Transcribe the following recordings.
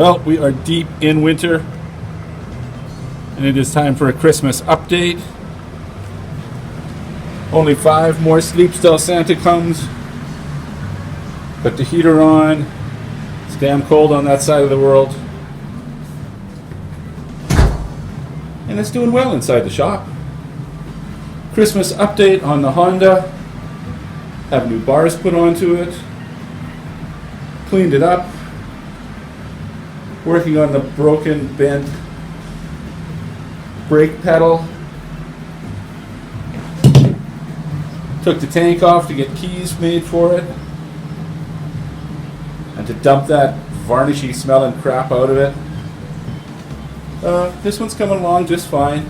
Well, we are deep in winter, and it is time for a Christmas update. Only 5 more sleeps till Santa comes. Put the heater on. It's damn cold on that side of the world. And it's doing well inside the shop. Christmas update on the Honda. Have new bars put onto it. Cleaned it up. Working on the broken, bent brake pedal. Took the tank off to get keys made for it. And to dump that varnishy smelling crap out of it. This one's coming along just fine.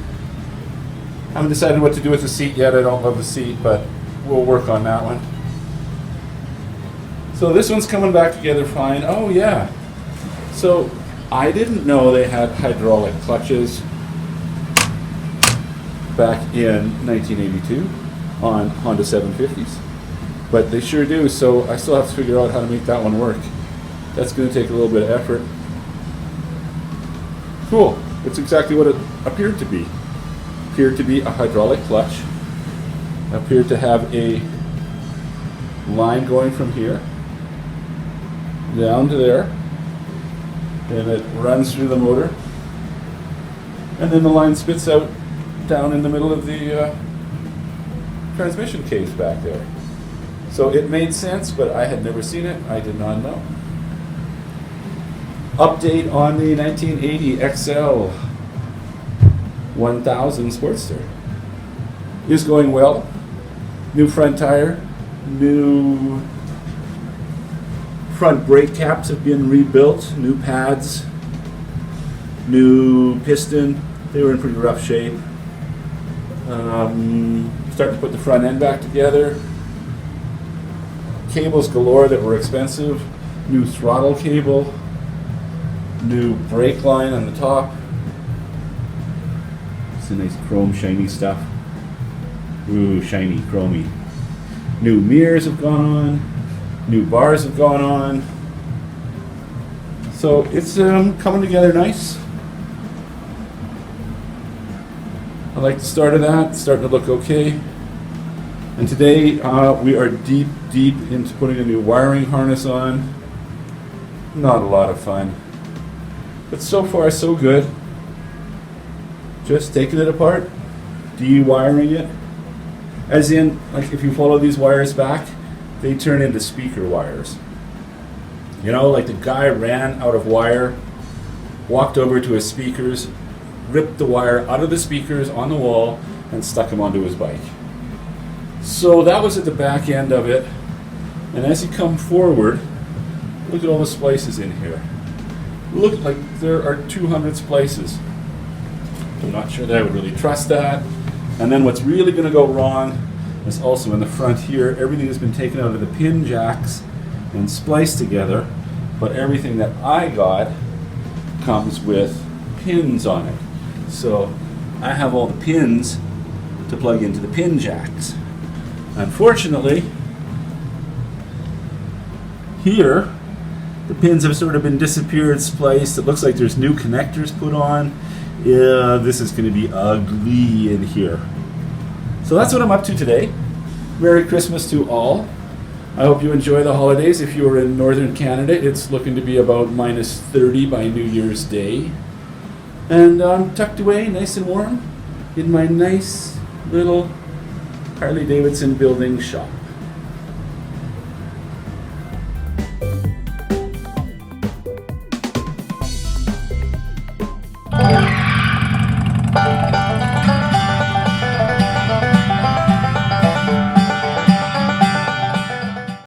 Haven't decided what to do with the seat yet. I don't love the seat, but we'll work on that one. So this one's coming back together fine. Oh yeah. So I didn't know they had hydraulic clutches back in 1982 on Honda 750s. But they sure do, so I still have to figure out how to make that one work. That's going to take a little bit of effort. Cool. It's exactly what it appeared to be. Appeared to be a hydraulic clutch. Appeared to have a line going from here down to there. And it runs through the motor. And then the line spits out down in the middle of the transmission case back there. So it made sense, but I had never seen it. I did not know. Update on the 1980 XL1000 Sportster. Is going well. New front tire. New front brake caps have been rebuilt. New pads. New piston. They were in pretty rough shape. Starting to put the front end back together. Cables galore that were expensive. New throttle cable. New brake line on the top. It's a nice chrome shiny stuff. Ooh, shiny, chromy. New mirrors have gone on. New bars have gone on. So it's coming together nice. I like the start of that. It's starting to look okay. And today we are deep into putting a new wiring harness on. Not a lot of fun. But so far so good. Just taking it apart, de-wiring it. As in, like if you follow these wires back, they turn into speaker wires. You know, like the guy ran out of wire, walked over to his speakers, ripped the wire out of the speakers on the wall, and stuck them onto his bike. So that was at the back end of it. And as you come forward, look at all the splices in here. Look like there are 200 splices. I'm not sure that I would really trust that. And then what's really going to go wrong is also in the front here. Everything has been taken out of the pin jacks and spliced together, but everything that I got comes with pins on it. So I have all the pins to plug into the pin jacks. Unfortunately, here the pins have sort of been disappeared, spliced. It looks like there's new connectors put on. Yeah, this is going to be ugly in here. So that's what I'm up to today. Merry Christmas to all. I hope you enjoy the holidays. If you are in northern Canada, it's looking to be about minus 30 by New Year's Day. And I'm tucked away, nice and warm, in my nice little Harley Davidson building shop.